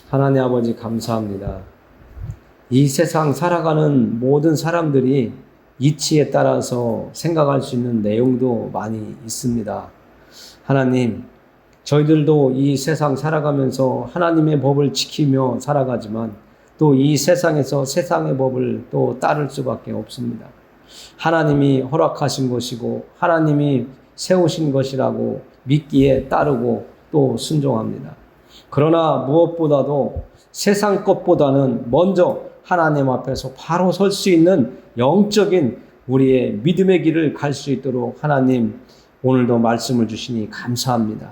하나님 아버지 감사합니다. 이 세상 살아가는 모든 사람들이 이치에 따라서 생각할 수 있는 내용도 많이 있습니다. 하나님, 저희들도 이 세상 살아가면서 하나님의 법을 지키며 살아가지만 또 이 세상에서 세상의 법을 또 따를 수밖에 없습니다. 하나님이 허락하신 것이고 하나님이 세우신 것이라고 믿기에 따르고 또 순종합니다. 그러나 무엇보다도 세상 것보다는 먼저 하나님 앞에서 바로 설 수 있는 영적인 우리의 믿음의 길을 갈 수 있도록 하나님 오늘도 말씀을 주시니 감사합니다.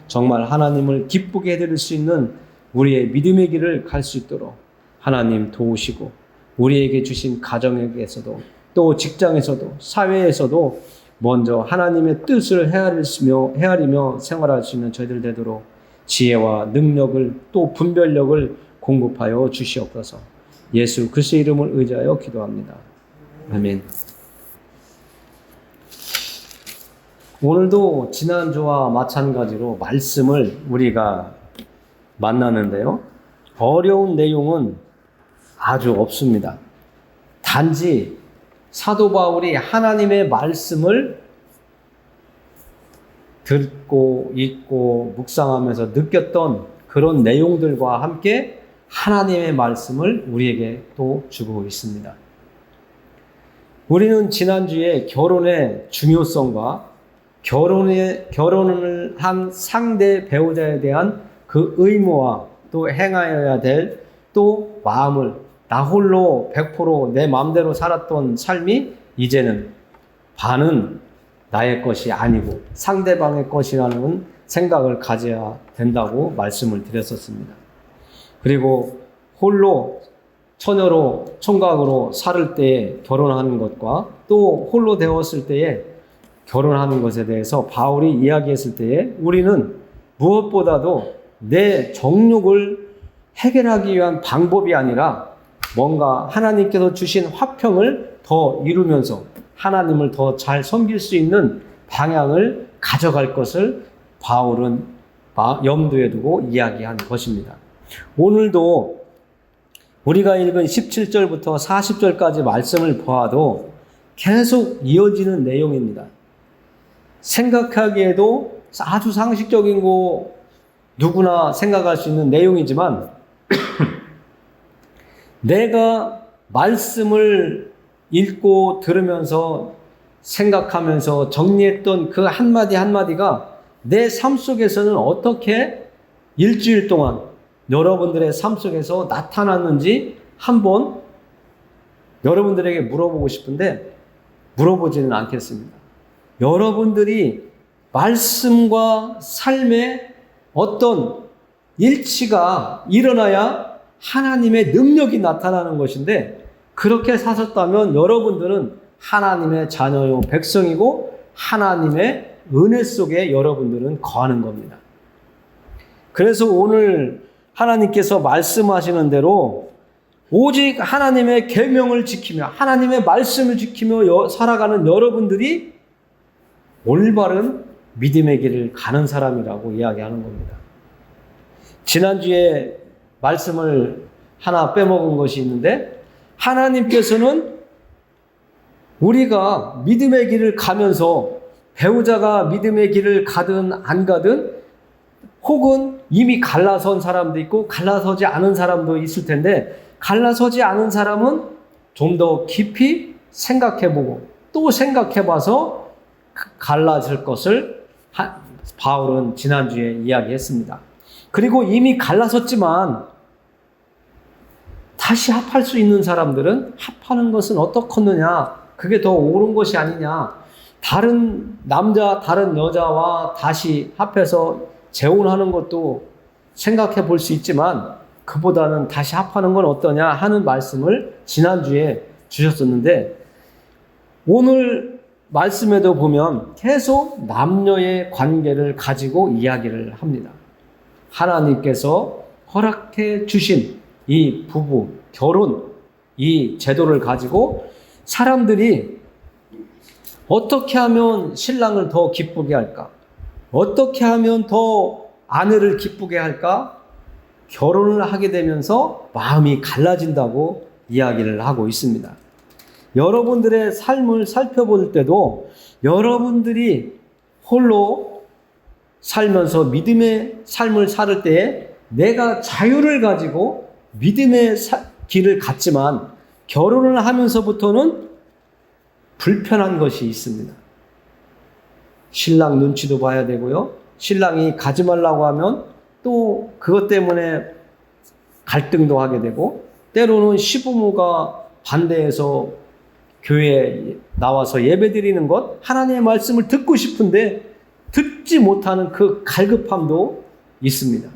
정말 하나님을 기쁘게 해드릴 수 있는 우리의 믿음의 길을 갈 수 있도록 하나님 도우시고 우리에게 주신 가정에게서도 또 직장에서도 사회에서도 먼저 하나님의 뜻을 헤아리며 생활할 수 있는 저희들 되도록 지혜와 능력을 또 분별력을 공급하여 주시옵소서. 예수 그리스도의 이름을 의지하여 기도합니다. 아멘. 오늘도 지난주와 마찬가지로 말씀을 우리가 만나는데요. 어려운 내용은 아주 없습니다. 단지 사도 바울이 하나님의 말씀을 듣고 읽고 묵상하면서 느꼈던 그런 내용들과 함께 하나님의 말씀을 우리에게 또 주고 있습니다. 우리는 지난주에 결혼의 중요성과 결혼을 한 상대 배우자에 대한 그 의무와 또 행하여야 될 또 마음을 나 홀로 100% 내 마음대로 살았던 삶이 이제는 반은 나의 것이 아니고 상대방의 것이라는 생각을 가져야 된다고 말씀을 드렸었습니다. 그리고 홀로 처녀로 총각으로 살을 때에 결혼하는 것과 또 홀로 되었을 때에 결혼하는 것에 대해서 바울이 이야기했을 때에 우리는 무엇보다도 내 정욕을 해결하기 위한 방법이 아니라 뭔가 하나님께서 주신 화평을 더 이루면서 하나님을 더 잘 섬길 수 있는 방향을 가져갈 것을 바울은 염두에 두고 이야기한 것입니다. 오늘도 우리가 읽은 17절부터 40절까지 말씀을 보아도 계속 이어지는 내용입니다. 생각하기에도 아주 상식적인 거 누구나 생각할 수 있는 내용이지만 내가 말씀을 읽고 들으면서 생각하면서 정리했던 그 한마디 한마디가 내 삶 속에서는 어떻게 일주일 동안 여러분들의 삶 속에서 나타났는지 한번 여러분들에게 물어보고 싶은데 물어보지는 않겠습니다. 여러분들이 말씀과 삶의 어떤 일치가 일어나야 하나님의 능력이 나타나는 것인데 그렇게 사셨다면 여러분들은 하나님의 자녀요 백성이고 하나님의 은혜 속에 여러분들은 거하는 겁니다. 그래서 오늘 하나님께서 말씀하시는 대로 오직 하나님의 계명을 지키며 하나님의 말씀을 지키며 살아가는 여러분들이 올바른 믿음의 길을 가는 사람이라고 이야기하는 겁니다. 지난주에 말씀을 하나 빼먹은 것이 있는데 하나님께서는 우리가 믿음의 길을 가면서 배우자가 믿음의 길을 가든 안 가든 혹은 이미 갈라선 사람도 있고 갈라서지 않은 사람도 있을 텐데 갈라서지 않은 사람은 좀 더 깊이 생각해보고 또 생각해봐서 갈라질 것을 바울은 지난주에 이야기했습니다. 그리고 이미 갈라섰지만 다시 합할 수 있는 사람들은 합하는 것은 어떻겠느냐, 그게 더 옳은 것이 아니냐, 다른 남자 다른 여자와 다시 합해서 재혼하는 것도 생각해 볼 수 있지만 그보다는 다시 합하는 건 어떠냐 하는 말씀을 지난주에 주셨었는데 오늘 말씀에도 보면 계속 남녀의 관계를 가지고 이야기를 합니다. 하나님께서 허락해 주신 이 부부, 결혼, 이 제도를 가지고 사람들이 어떻게 하면 신랑을 더 기쁘게 할까? 어떻게 하면 더 아내를 기쁘게 할까? 결혼을 하게 되면서 마음이 갈라진다고 이야기를 하고 있습니다. 여러분들의 삶을 살펴볼 때도 여러분들이 홀로 살면서 믿음의 삶을 살 때에 내가 자유를 가지고 믿음의 길을 갔지만 결혼을 하면서부터는 불편한 것이 있습니다. 신랑 눈치도 봐야 되고요. 신랑이 가지 말라고 하면 또 그것 때문에 갈등도 하게 되고, 때로는 시부모가 반대해서 교회에 나와서 예배드리는 것, 하나님의 말씀을 듣고 싶은데 듣지 못하는 그 갈급함도 있습니다.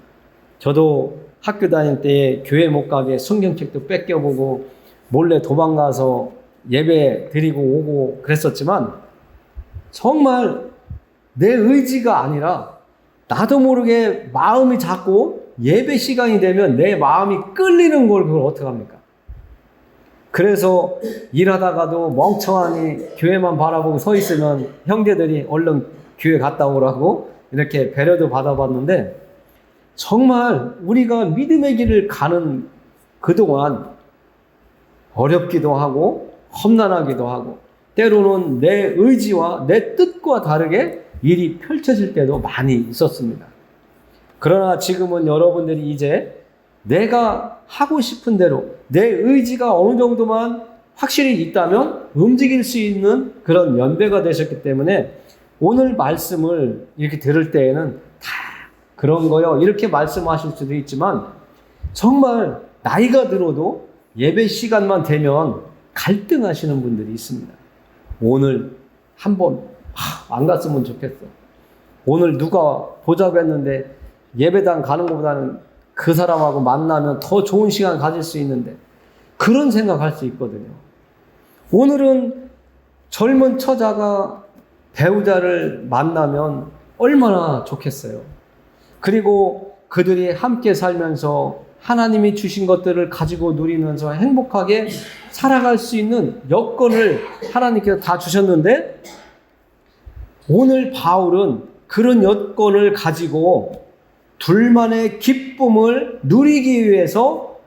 저도 학교 다닐 때 교회 못 가게 성경책도 뺏겨보고 몰래 도망가서 예배 드리고 오고 그랬었지만, 정말 내 의지가 아니라 나도 모르게 마음이 자꾸 예배 시간이 되면 내 마음이 끌리는 걸 그걸 어떡합니까? 그래서 일하다가도 멍청하니 교회만 바라보고 서 있으면 형제들이 얼른 교회 갔다 오라고 이렇게 배려도 받아봤는데, 정말 우리가 믿음의 길을 가는 그동안 어렵기도 하고 험난하기도 하고 때로는 내 의지와 내 뜻과 다르게 일이 펼쳐질 때도 많이 있었습니다. 그러나 지금은 여러분들이 이제 내가 하고 싶은 대로 내 의지가 어느 정도만 확실히 있다면 움직일 수 있는 그런 연배가 되셨기 때문에 오늘 말씀을 이렇게 들을 때에는 다 그런 거요 이렇게 말씀하실 수도 있지만, 정말 나이가 들어도 예배 시간만 되면 갈등하시는 분들이 있습니다. 오늘 한번 안 갔으면 좋겠어. 오늘 누가 보자고 했는데 예배당 가는 것보다는 그 사람하고 만나면 더 좋은 시간 가질 수 있는데, 그런 생각할 수 있거든요. 오늘은 젊은 처자가 배우자를 만나면 얼마나 좋겠어요. 그리고 그들이 함께 살면서 하나님이 주신 것들을 가지고 누리면서 행복하게 살아갈 수 있는 여건을 하나님께서 다 주셨는데, 오늘 바울은 그런 여건을 가지고 둘만의 기쁨을 누리기 위해서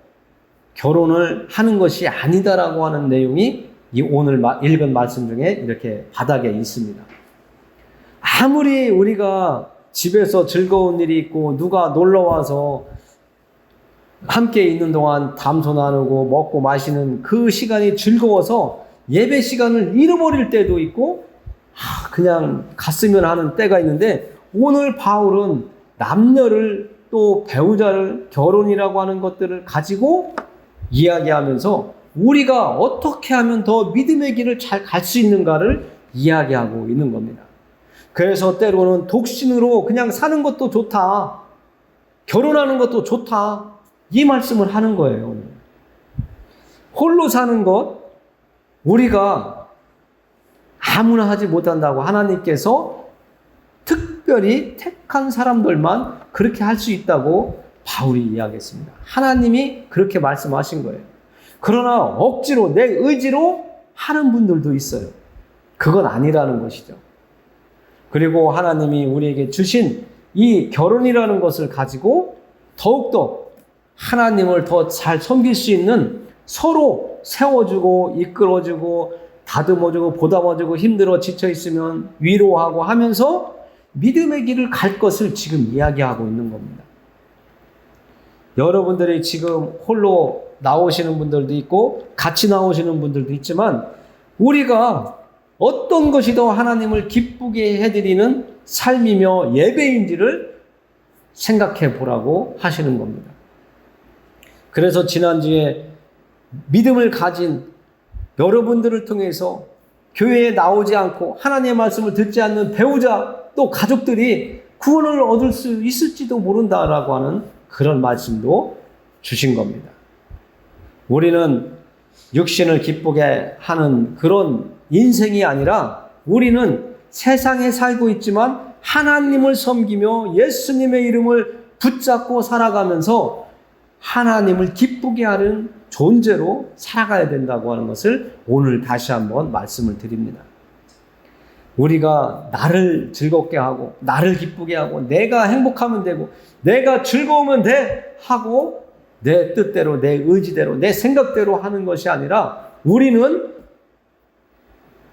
결혼을 하는 것이 아니다라고 하는 내용이 이 오늘 읽은 말씀 중에 이렇게 바닥에 있습니다. 아무리 우리가 집에서 즐거운 일이 있고 누가 놀러와서 함께 있는 동안 담소 나누고 먹고 마시는 그 시간이 즐거워서 예배 시간을 잃어버릴 때도 있고 그냥 갔으면 하는 때가 있는데, 오늘 바울은 남녀를 또 배우자를 결혼이라고 하는 것들을 가지고 이야기하면서 우리가 어떻게 하면 더 믿음의 길을 잘 갈 수 있는가를 이야기하고 있는 겁니다. 그래서 때로는 독신으로 그냥 사는 것도 좋다, 결혼하는 것도 좋다, 이 말씀을 하는 거예요. 오늘. 홀로 사는 것, 우리가 아무나 하지 못한다고 하나님께서 특별히 택한 사람들만 그렇게 할 수 있다고 바울이 이야기했습니다. 하나님이 그렇게 말씀하신 거예요. 그러나 억지로 내 의지로 하는 분들도 있어요. 그건 아니라는 것이죠. 그리고 하나님이 우리에게 주신 이 결혼이라는 것을 가지고 더욱더 하나님을 더 잘 섬길 수 있는, 서로 세워주고 이끌어주고 다듬어주고 보담아주고 힘들어 지쳐있으면 위로하고 하면서 믿음의 길을 갈 것을 지금 이야기하고 있는 겁니다. 여러분들이 지금 홀로 나오시는 분들도 있고 같이 나오시는 분들도 있지만, 우리가 어떤 것이 더 하나님을 기쁘게 해드리는 삶이며 예배인지를 생각해 보라고 하시는 겁니다. 그래서 지난주에 믿음을 가진 여러분들을 통해서 교회에 나오지 않고 하나님의 말씀을 듣지 않는 배우자 또 가족들이 구원을 얻을 수 있을지도 모른다라고 하는 그런 말씀도 주신 겁니다. 우리는 육신을 기쁘게 하는 그런 인생이 아니라 우리는 세상에 살고 있지만 하나님을 섬기며 예수님의 이름을 붙잡고 살아가면서 하나님을 기쁘게 하는 존재로 살아가야 된다고 하는 것을 오늘 다시 한번 말씀을 드립니다. 우리가 나를 즐겁게 하고 나를 기쁘게 하고 내가 행복하면 되고 내가 즐거우면 돼 하고 내 뜻대로 내 의지대로 내 생각대로 하는 것이 아니라 우리는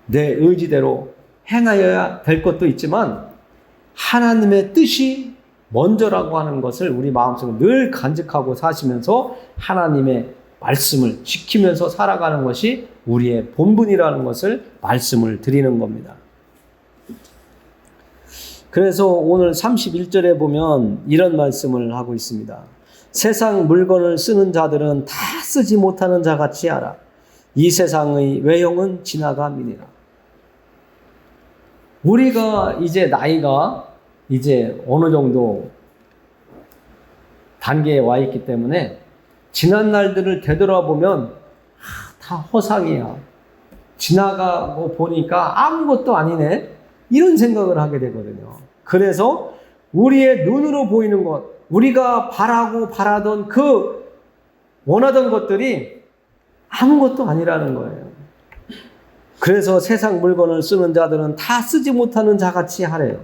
내 의지대로 행하여야 될 것도 있지만 하나님의 뜻이 먼저라고 하는 것을 우리 마음속에 늘 간직하고 사시면서 하나님의 말씀을 지키면서 살아가는 것이 우리의 본분이라는 것을 말씀을 드리는 겁니다. 그래서 오늘 31절에 보면 이런 말씀을 하고 있습니다. 세상 물건을 쓰는 자들은 다 쓰지 못하는 자같이 하라. 이 세상의 외형은 지나감이니라. 우리가 이제 나이가 이제 어느 정도 단계에 와 있기 때문에 지난 날들을 되돌아보면 다 허상이야. 지나가고 보니까 아무것도 아니네. 이런 생각을 하게 되거든요. 그래서 우리의 눈으로 보이는 것, 우리가 바라던 그 원하던 것들이 아무것도 아니라는 거예요. 그래서 세상 물건을 쓰는 자들은 다 쓰지 못하는 자같이 하래요.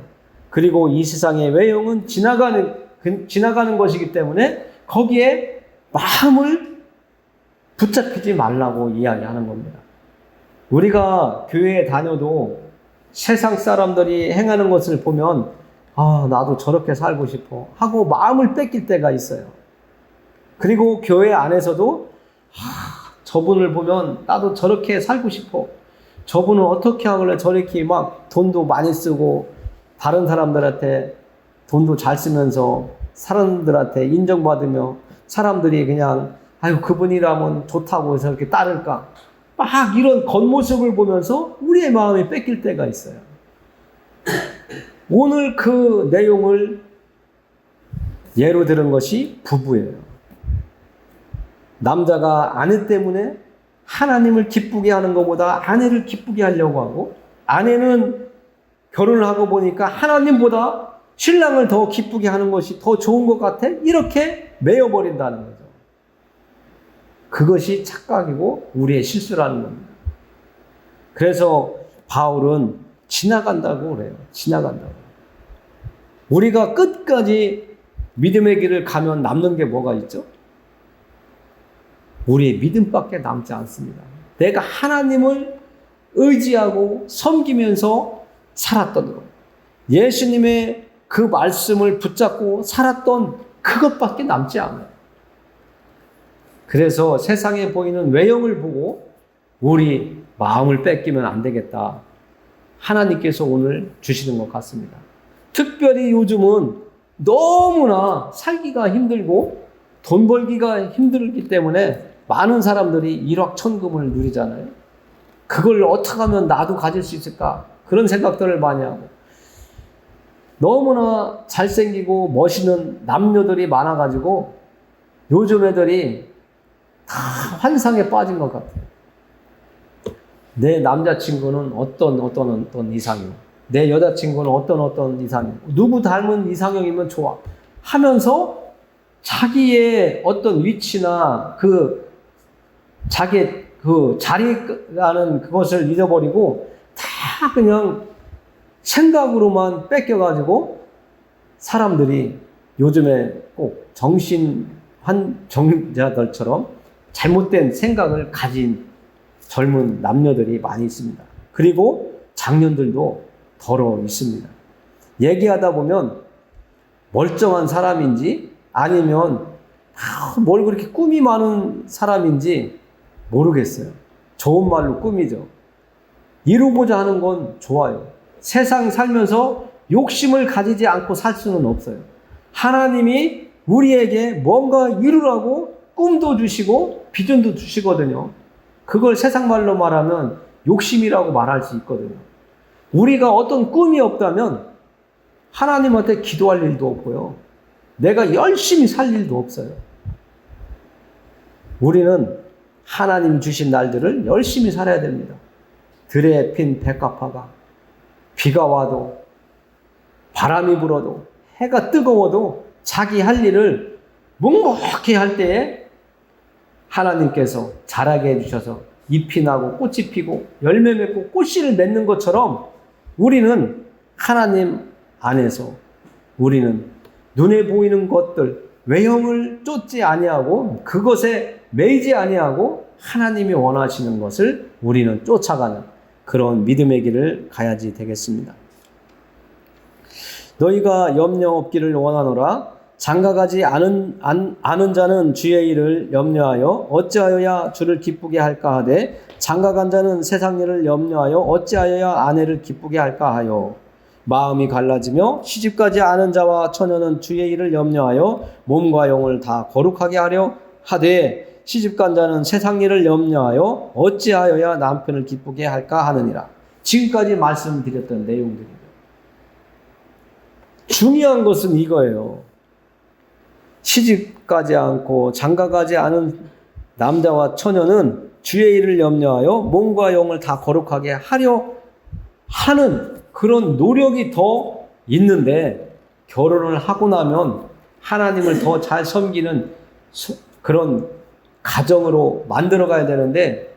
그리고 이 세상의 외형은 지나가는 것이기 때문에 거기에 마음을 붙잡히지 말라고 이야기하는 겁니다. 우리가 교회에 다녀도 세상 사람들이 행하는 것을 보면 나도 저렇게 살고 싶어 하고 마음을 뺏길 때가 있어요. 그리고 교회 안에서도 저분을 보면 나도 저렇게 살고 싶어. 저분은 어떻게 하길래 저렇게 막 돈도 많이 쓰고 다른 사람들한테 돈도 잘 쓰면서 사람들한테 인정받으며 사람들이 그냥 그분이라면 좋다고 해서 이렇게 따를까? 막 이런 겉모습을 보면서 우리의 마음이 뺏길 때가 있어요. 오늘 그 내용을 예로 들은 것이 부부예요. 남자가 아내 때문에 하나님을 기쁘게 하는 것보다 아내를 기쁘게 하려고 하고 아내는 결혼을 하고 보니까 하나님보다 신랑을 더 기쁘게 하는 것이 더 좋은 것 같아? 이렇게 매여버린다는 거죠. 그것이 착각이고 우리의 실수라는 겁니다. 그래서 바울은 지나간다고 그래요. 지나간다고. 우리가 끝까지 믿음의 길을 가면 남는 게 뭐가 있죠? 우리의 믿음밖에 남지 않습니다. 내가 하나님을 의지하고 섬기면서 살았던 것. 예수님의 그 말씀을 붙잡고 살았던 그것밖에 남지 않아요. 그래서 세상에 보이는 외형을 보고 우리 마음을 뺏기면 안 되겠다. 하나님께서 오늘 주시는 것 같습니다. 특별히 요즘은 너무나 살기가 힘들고 돈 벌기가 힘들기 때문에 많은 사람들이 일확천금을 누리잖아요. 그걸 어떻게 하면 나도 가질 수 있을까? 그런 생각들을 많이 하고 너무나 잘생기고 멋있는 남녀들이 많아가지고 요즘 애들이 다 환상에 빠진 것 같아요. 내 남자친구는 어떤 이상형, 내 여자친구는 어떤 이상형, 누구 닮은 이상형이면 좋아 하면서 자기의 어떤 위치나 자기의 자리라는 그것을 잊어버리고 다 그냥 생각으로만 뺏겨가지고 사람들이 요즘에 꼭 정신환자들처럼 잘못된 생각을 가진 젊은 남녀들이 많이 있습니다. 그리고 장년들도 더러 있습니다. 얘기하다 보면 멀쩡한 사람인지 아니면 뭘 그렇게 꿈이 많은 사람인지 모르겠어요. 좋은 말로 꿈이죠. 이루고자 하는 건 좋아요. 세상 살면서 욕심을 가지지 않고 살 수는 없어요. 하나님이 우리에게 뭔가 이루라고 꿈도 주시고 비전도 주시거든요. 그걸 세상 말로 말하면 욕심이라고 말할 수 있거든요. 우리가 어떤 꿈이 없다면 하나님한테 기도할 일도 없고요. 내가 열심히 살 일도 없어요. 우리는 하나님 주신 날들을 열심히 살아야 됩니다. 들에 핀 백합화가 비가 와도 바람이 불어도 해가 뜨거워도 자기 할 일을 묵묵히 할 때에 하나님께서 자라게 해주셔서 잎이 나고 꽃이 피고 열매 맺고 꽃씨를 맺는 것처럼 우리는 하나님 안에서 우리는 눈에 보이는 것들, 외형을 쫓지 아니하고 그것에 매이지 아니하고 하나님이 원하시는 것을 우리는 쫓아가는 그런 믿음의 길을 가야지 되겠습니다. 너희가 염려 없기를 원하노라. 장가가지 않은 자는 주의 일을 염려하여 어찌하여야 주를 기쁘게 할까 하되 장가간 자는 세상 일을 염려하여 어찌하여야 아내를 기쁘게 할까 하여 마음이 갈라지며 시집가지 않은 자와 처녀는 주의 일을 염려하여 몸과 영을 다 거룩하게 하려 하되 시집간 자는 세상 일을 염려하여 어찌하여야 남편을 기쁘게 할까 하느니라. 지금까지 말씀드렸던 내용들이에요. 중요한 것은 이거예요. 시집가지 않고 장가가지 않은 남자와 처녀는 주의 일을 염려하여 몸과 영을 다 거룩하게 하려 하는 그런 노력이 더 있는데, 결혼을 하고 나면 하나님을 더 잘 섬기는 그런 가정으로 만들어 가야 되는데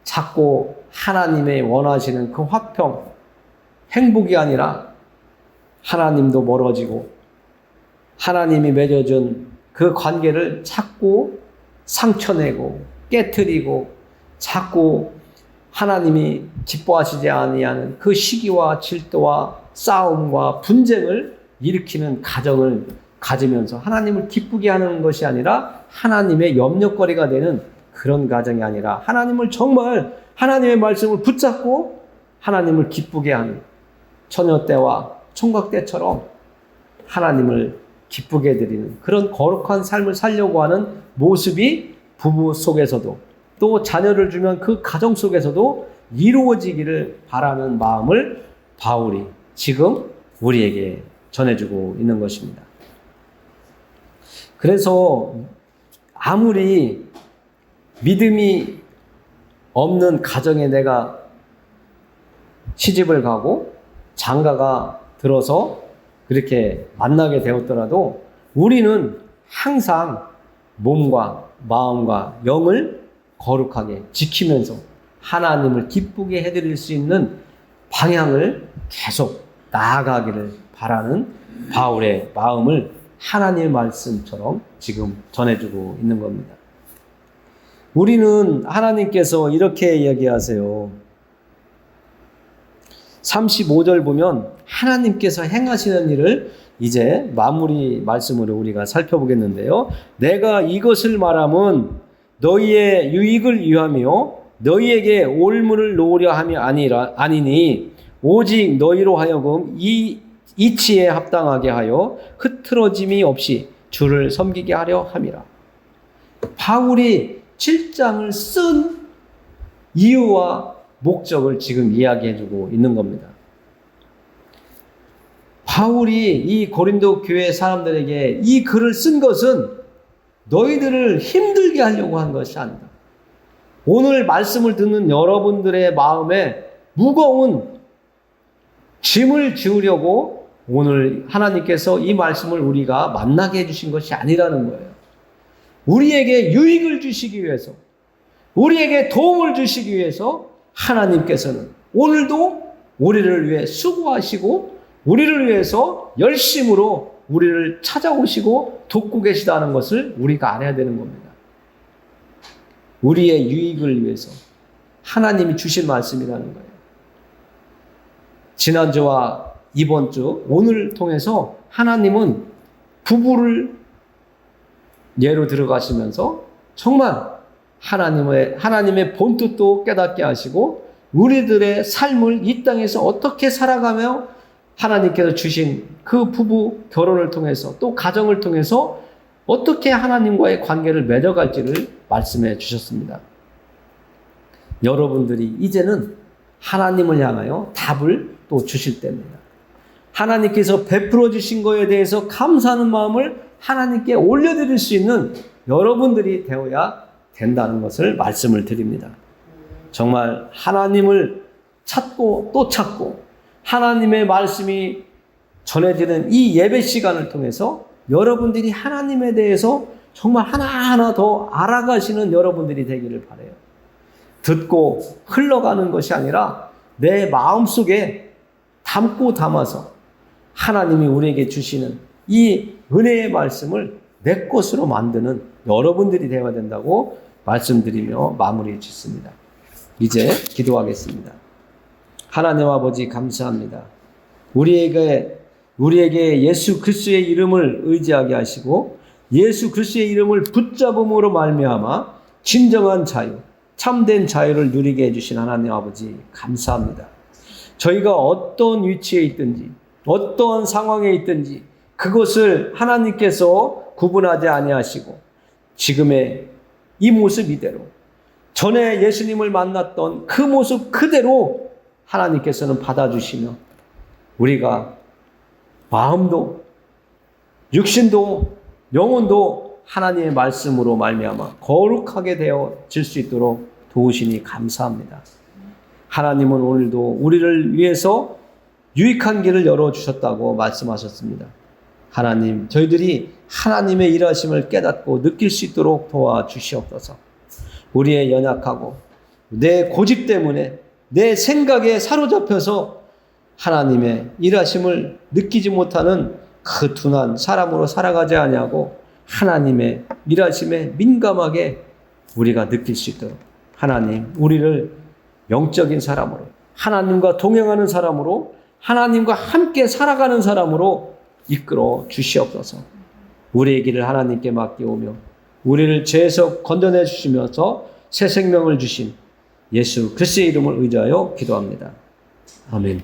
자꾸 하나님의 원하시는 그 화평, 행복이 아니라 하나님도 멀어지고 하나님이 맺어준 그 관계를 자꾸 상처내고 깨트리고 자꾸 하나님이 기뻐하시지 아니하는 그 시기와 질투와 싸움과 분쟁을 일으키는 가정을 가지면서 하나님을 기쁘게 하는 것이 아니라 하나님의 염려거리가 되는 그런 가정이 아니라 하나님을 정말 하나님의 말씀을 붙잡고 하나님을 기쁘게 하는 처녀 때와 총각 때처럼 하나님을 기쁘게 드리는 그런 거룩한 삶을 살려고 하는 모습이 부부 속에서도 또 자녀를 주면 그 가정 속에서도 이루어지기를 바라는 마음을 바울이 지금 우리에게 전해주고 있는 것입니다. 그래서 아무리 믿음이 없는 가정에 내가 시집을 가고 장가가 들어서 그렇게 만나게 되었더라도 우리는 항상 몸과 마음과 영을 거룩하게 지키면서 하나님을 기쁘게 해드릴 수 있는 방향을 계속 나아가기를 바라는 바울의 마음을 하나님의 말씀처럼 지금 전해주고 있는 겁니다. 우리는 하나님께서 이렇게 이야기하세요. 35절 보면 하나님께서 행하시는 일을 이제 마무리 말씀으로 우리가 살펴보겠는데요. 내가 이것을 말함은 너희의 유익을 위하며 너희에게 올무를 놓으려 함이 아니니 오직 너희로 하여금 이 이치에 합당하게 하여 흐트러짐이 없이 주를 섬기게 하려 함이라. 바울이 7장을 쓴 이유와 목적을 지금 이야기해주고 있는 겁니다. 바울이 이 고린도 교회 사람들에게 이 글을 쓴 것은 너희들을 힘들게 하려고 한 것이 아니다. 오늘 말씀을 듣는 여러분들의 마음에 무거운 짐을 지우려고 오늘 하나님께서 이 말씀을 우리가 만나게 해주신 것이 아니라는 거예요. 우리에게 유익을 주시기 위해서, 우리에게 도움을 주시기 위해서 하나님께서는 오늘도 우리를 위해 수고하시고 우리를 위해서 열심으로 우리를 찾아오시고 돕고 계시다는 것을 우리가 알아야 되는 겁니다. 우리의 유익을 위해서 하나님이 주신 말씀이라는 거예요. 지난주와 이번 주 오늘을 통해서 하나님은 부부를 예로 들어가시면서 정말 하나님의 본뜻도 깨닫게 하시고 우리들의 삶을 이 땅에서 어떻게 살아가며 하나님께서 주신 그 부부 결혼을 통해서 또 가정을 통해서 어떻게 하나님과의 관계를 맺어갈지를 말씀해 주셨습니다. 여러분들이 이제는 하나님을 향하여 답을 또 주실 때입니다. 하나님께서 베풀어 주신 것에 대해서 감사하는 마음을 하나님께 올려드릴 수 있는 여러분들이 되어야 된다는 것을 말씀을 드립니다. 정말 하나님을 찾고 또 찾고 하나님의 말씀이 전해지는 이 예배 시간을 통해서 여러분들이 하나님에 대해서 정말 하나하나 더 알아가시는 여러분들이 되기를 바라요. 듣고 흘러가는 것이 아니라 내 마음속에 담고 담아서 하나님이 우리에게 주시는 이 은혜의 말씀을 내 것으로 만드는 여러분들이 되어야 된다고 말씀드리며 마무리 짓습니다. 이제 기도하겠습니다. 하나님 아버지 감사합니다. 우리에게 예수 그리스도의 이름을 의지하게 하시고 예수 그리스도의 이름을 붙잡음으로 말미암아 진정한 자유, 참된 자유를 누리게 해주신 하나님 아버지 감사합니다. 저희가 어떤 위치에 있든지 어떠한 상황에 있든지 그것을 하나님께서 구분하지 아니하시고 지금의 이 모습 이대로 전에 예수님을 만났던 그 모습 그대로 하나님께서는 받아주시며 우리가 마음도 육신도 영혼도 하나님의 말씀으로 말미암아 거룩하게 되어질 수 있도록 도우시니 감사합니다. 하나님은 오늘도 우리를 위해서 유익한 길을 열어주셨다고 말씀하셨습니다. 하나님, 저희들이 하나님의 일하심을 깨닫고 느낄 수 있도록 도와주시옵소서. 우리의 연약하고 내 고집 때문에 내 생각에 사로잡혀서 하나님의 일하심을 느끼지 못하는 그 둔한 사람으로 살아가지 아니하고 하나님의 일하심에 민감하게 우리가 느낄 수 있도록 하나님, 우리를 영적인 사람으로 하나님과 동행하는 사람으로 하나님과 함께 살아가는 사람으로 이끌어 주시옵소서. 우리의 길을 하나님께 맡기오며 우리를 죄에서 건져내 주시면서 새 생명을 주신 예수 그리스도의 이름을 의지하여 기도합니다. 아멘.